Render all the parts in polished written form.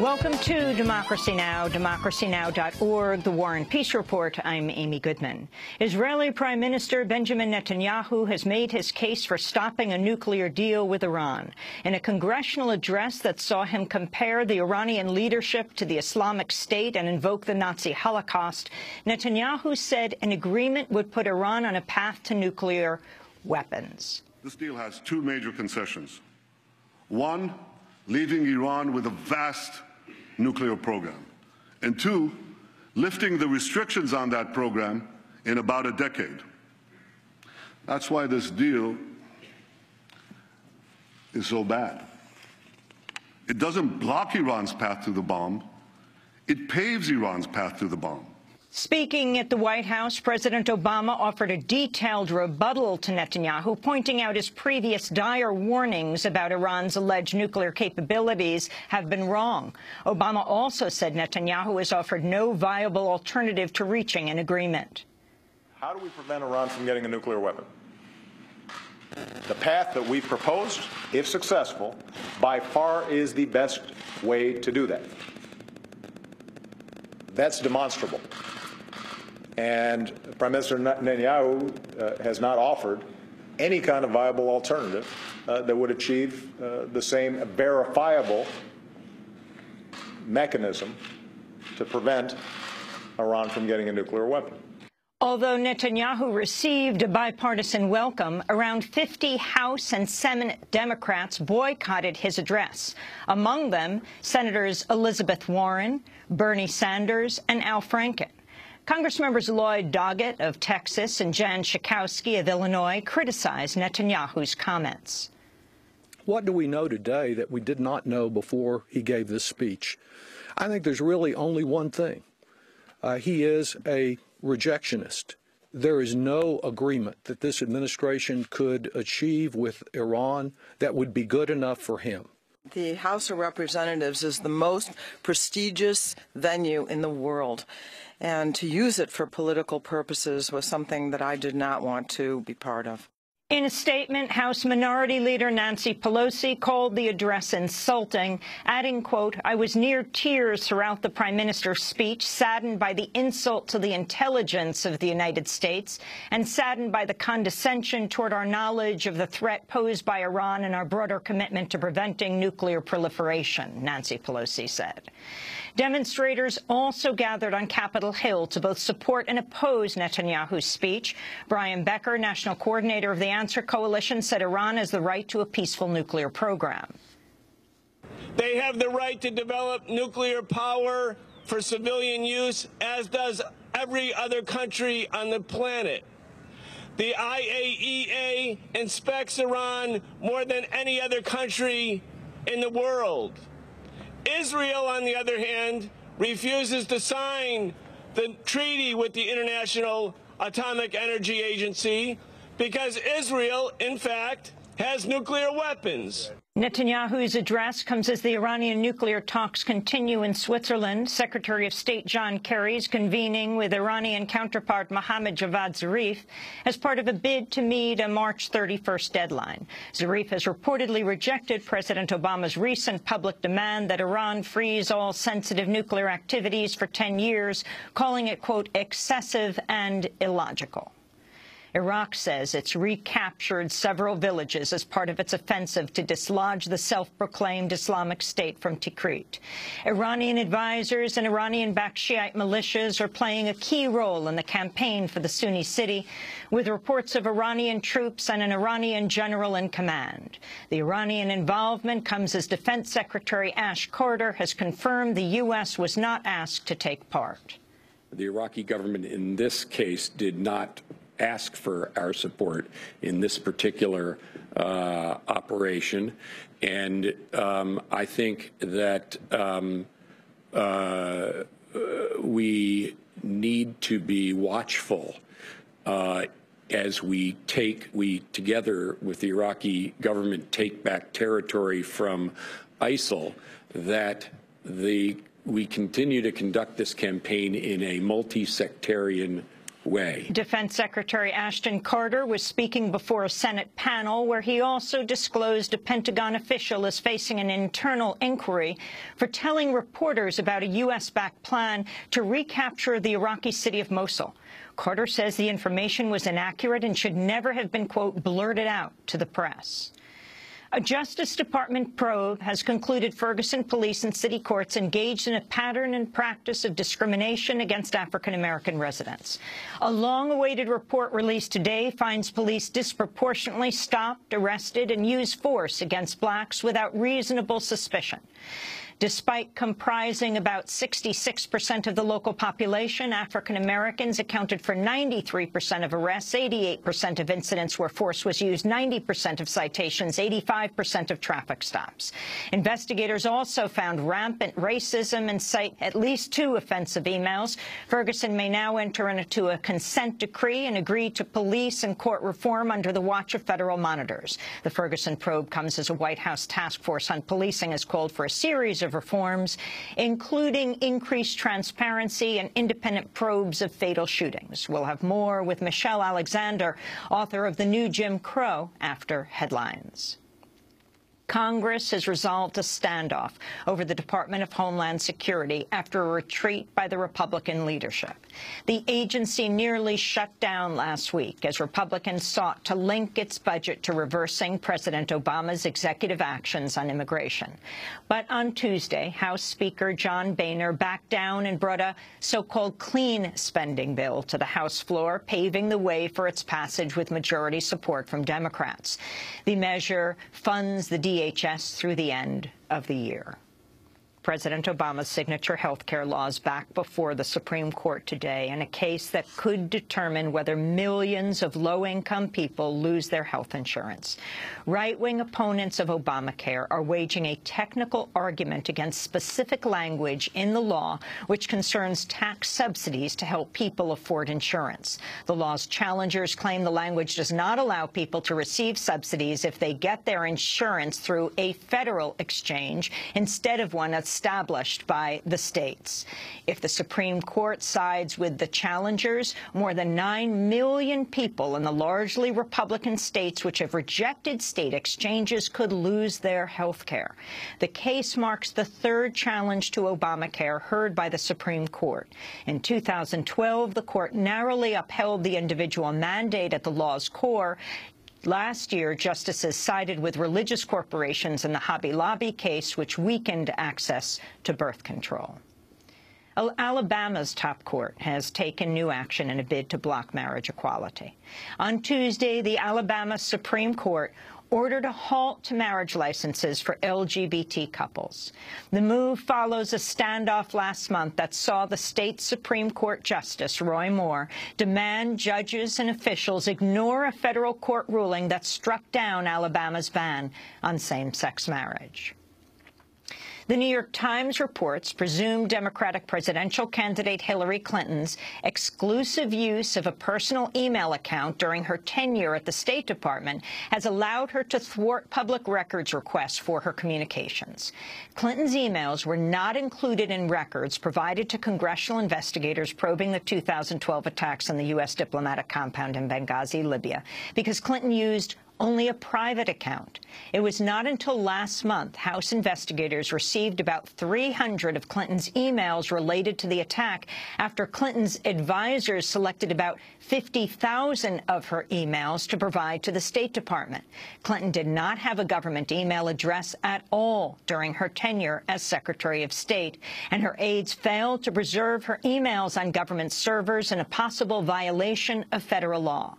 Welcome to Democracy Now!, democracynow.org, the War and Peace Report. I'm Amy Goodman. Israeli Prime Minister Benjamin Netanyahu has made his case for stopping a nuclear deal with Iran. In a congressional address that saw him compare the Iranian leadership to the Islamic State and invoke the Nazi Holocaust, Netanyahu said an agreement would put Iran on a path to nuclear weapons. This deal has two major concessions. One, leaving Iran with a vast nuclear program, and two, lifting the restrictions on that program in about a decade. That's why this deal is so bad. It doesn't block Iran's path to the bomb, it paves Iran's path to the bomb. Speaking at the White House, President Obama offered a detailed rebuttal to Netanyahu, pointing out his previous dire warnings about Iran's alleged nuclear capabilities have been wrong. Obama also said Netanyahu has offered no viable alternative to reaching an agreement. How do we prevent Iran from getting a nuclear weapon? The path that we've proposed, if successful, by far is the best way to do that. That's demonstrable. And Prime Minister Netanyahu has not offered any kind of viable alternative that would achieve the same verifiable mechanism to prevent Iran from getting a nuclear weapon. Although Netanyahu received a bipartisan welcome, around 50 House and Senate Democrats boycotted his address. Among them, Senators Elizabeth Warren, Bernie Sanders, and Al Franken. Congressmembers Lloyd Doggett of Texas and Jan Schakowsky of Illinois criticized Netanyahu's comments. What do we know today that we did not know before he gave this speech? I think there's really only one thing. He is a rejectionist. There is no agreement that this administration could achieve with Iran that would be good enough for him. The House of Representatives is the most prestigious venue in the world, and to use it for political purposes was something that I did not want to be part of. In a statement, House Minority Leader Nancy Pelosi called the address insulting, adding, quote, "I was near tears throughout the Prime Minister's speech, saddened by the insult to the intelligence of the United States and saddened by the condescension toward our knowledge of the threat posed by Iran and our broader commitment to preventing nuclear proliferation," Nancy Pelosi said. Demonstrators also gathered on Capitol Hill to both support and oppose Netanyahu's speech. Brian Becker, national coordinator of the Answer Coalition, said Iran has the right to a peaceful nuclear program. They have the right to develop nuclear power for civilian use, as does every other country on the planet. The IAEA inspects Iran more than any other country in the world. Israel, on the other hand, refuses to sign the treaty with the International Atomic Energy Agency because Israel, in fact, has nuclear weapons. Netanyahu's address comes as the Iranian nuclear talks continue in Switzerland. Secretary of State John Kerry is convening with Iranian counterpart Mohammad Javad Zarif as part of a bid to meet a March 31st deadline. Zarif has reportedly rejected President Obama's recent public demand that Iran freeze all sensitive nuclear activities for 10 years, calling it, quote, excessive and illogical. Iraq says it's recaptured several villages as part of its offensive to dislodge the self-proclaimed Islamic State from Tikrit. Iranian advisors and Iranian-backed Shiite militias are playing a key role in the campaign for the Sunni city, with reports of Iranian troops and an Iranian general in command. The Iranian involvement comes as Defense Secretary Ash Carter has confirmed the U.S. was not asked to take part. The Iraqi government in this case did not ask for our support in this particular operation, and I think that we need to be watchful as we together with the Iraqi government take back territory from ISIL, that we continue to conduct this campaign in a multi-sectarian way. Defense Secretary Ashton Carter was speaking before a Senate panel where he also disclosed a Pentagon official is facing an internal inquiry for telling reporters about a U.S.-backed plan to recapture the Iraqi city of Mosul. Carter says the information was inaccurate and should never have been, quote, blurted out to the press. A Justice Department probe has concluded Ferguson police and city courts engaged in a pattern and practice of discrimination against African-American residents. A long-awaited report released today finds police disproportionately stopped, arrested, and used force against blacks without reasonable suspicion. Despite comprising about 66% of the local population, African-Americans accounted for 93% of arrests, 88% of incidents where force was used, 90% of citations, 85% of traffic stops. Investigators also found rampant racism and cite at least 2 offensive emails. Ferguson may now enter into a consent decree and agree to police and court reform under the watch of federal monitors. The Ferguson probe comes as a White House task force on policing has called for a series of reforms, including increased transparency and independent probes of fatal shootings. We'll have more with Michelle Alexander, author of The New Jim Crow, after headlines. Congress has resolved a standoff over the Department of Homeland Security after a retreat by the Republican leadership. The agency nearly shut down last week as Republicans sought to link its budget to reversing President Obama's executive actions on immigration. But on Tuesday, House Speaker John Boehner backed down and brought a so-called clean spending bill to the House floor, paving the way for its passage with majority support from Democrats. The measure funds the DHS through the end of the year. President Obama's signature health care laws back before the Supreme Court today in a case that could determine whether millions of low-income people lose their health insurance. Right-wing opponents of Obamacare are waging a technical argument against specific language in the law which concerns tax subsidies to help people afford insurance. The law's challengers claim the language does not allow people to receive subsidies if they get their insurance through a federal exchange instead of one established by the states. If the Supreme Court sides with the challengers, more than 9 million people in the largely Republican states which have rejected state exchanges could lose their health care. The case marks the 3rd challenge to Obamacare heard by the Supreme Court. In 2012, the court narrowly upheld the individual mandate at the law's core. Last year, justices sided with religious corporations in the Hobby Lobby case, which weakened access to birth control. Alabama's top court has taken new action in a bid to block marriage equality. On Tuesday, the Alabama Supreme Court ordered a halt to marriage licenses for LGBT couples. The move follows a standoff last month that saw the state Supreme Court Justice Roy Moore demand judges and officials ignore a federal court ruling that struck down Alabama's ban on same-sex marriage. The New York Times reports presumed Democratic presidential candidate Hillary Clinton's exclusive use of a personal email account during her tenure at the State Department has allowed her to thwart public records requests for her communications. Clinton's emails were not included in records provided to congressional investigators probing the 2012 attacks on the U.S. diplomatic compound in Benghazi, Libya, because Clinton used only a private account. It was not until last month House investigators received about 300 of Clinton's emails related to the attack after Clinton's advisors selected about 50,000 of her emails to provide to the State Department. Clinton did not have a government email address at all during her tenure as Secretary of State, and her aides failed to preserve her emails on government servers in a possible violation of federal law.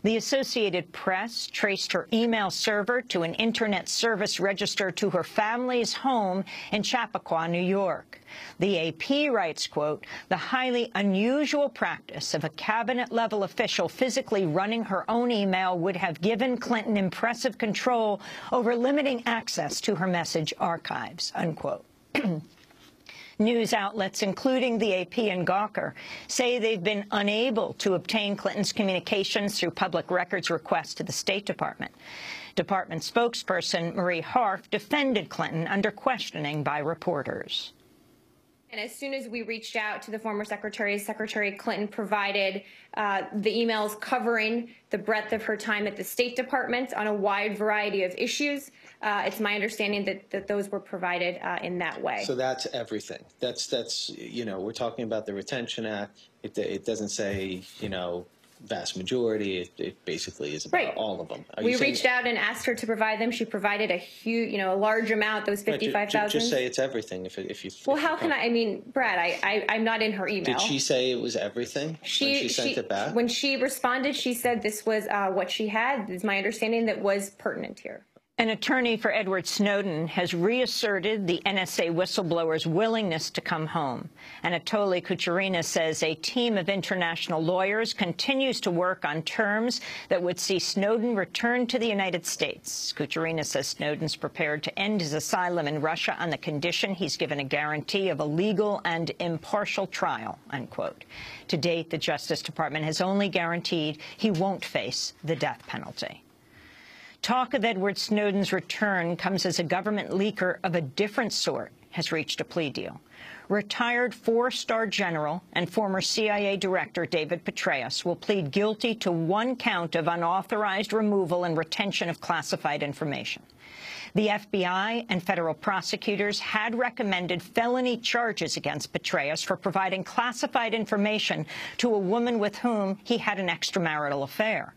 The Associated Press traced her email server to an Internet service registered to her family's home in Chappaqua, New York. The AP writes, quote, "The highly unusual practice of a cabinet-level official physically running her own email would have given Clinton impressive control over limiting access to her message archives," unquote. News outlets, including the AP and Gawker, say they've been unable to obtain Clinton's communications through public records requests to the State Department. Department spokesperson Marie Harf defended Clinton under questioning by reporters. And as soon as we reached out to the former secretary, Secretary Clinton provided the emails covering the breadth of her time at the State Department on a wide variety of issues. It's my understanding that those were provided in that way. So that's everything. That's you know, we're talking about the Retention Act. It doesn't say, you know, vast majority. It basically is about all of them. We reached out and asked her to provide them. She provided a huge, you know, a large amount. Those 55,000. Just say it's everything. If you. Well, how can I mean, Brad? I'm not in her email. Did she say it was everything when she sent it back? When she responded, she said this was what she had. Is my understanding that was pertinent here. An attorney for Edward Snowden has reasserted the NSA whistleblower's willingness to come home. Anatoly Kucherena says a team of international lawyers continues to work on terms that would see Snowden return to the United States. Kucherena says Snowden's prepared to end his asylum in Russia on the condition he's given a guarantee of a legal and impartial trial, unquote. To date, the Justice Department has only guaranteed he won't face the death penalty. Talk of Edward Snowden's return comes as a government leaker of a different sort has reached a plea deal. Retired four-star general and former CIA director David Petraeus will plead guilty to one count of unauthorized removal and retention of classified information. The FBI and federal prosecutors had recommended felony charges against Petraeus for providing classified information to a woman with whom he had an extramarital affair.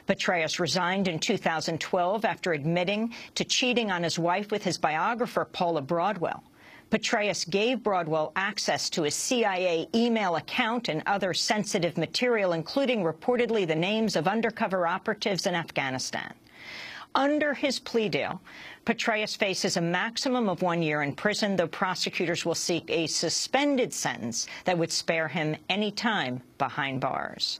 Petraeus resigned in 2012 after admitting to cheating on his wife with his biographer, Paula Broadwell. Petraeus gave Broadwell access to his CIA email account and other sensitive material, including reportedly the names of undercover operatives in Afghanistan. Under his plea deal, Petraeus faces a maximum of 1 year in prison, though prosecutors will seek a suspended sentence that would spare him any time behind bars.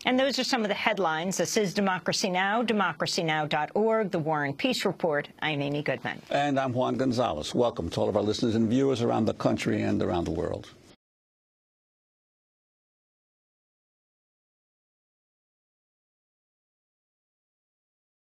And those are some of the headlines. This is Democracy Now!, democracynow.org, The War and Peace Report. I'm Amy Goodman. And I'm Juan Gonzalez. Welcome to all of our listeners and viewers around the country and around the world.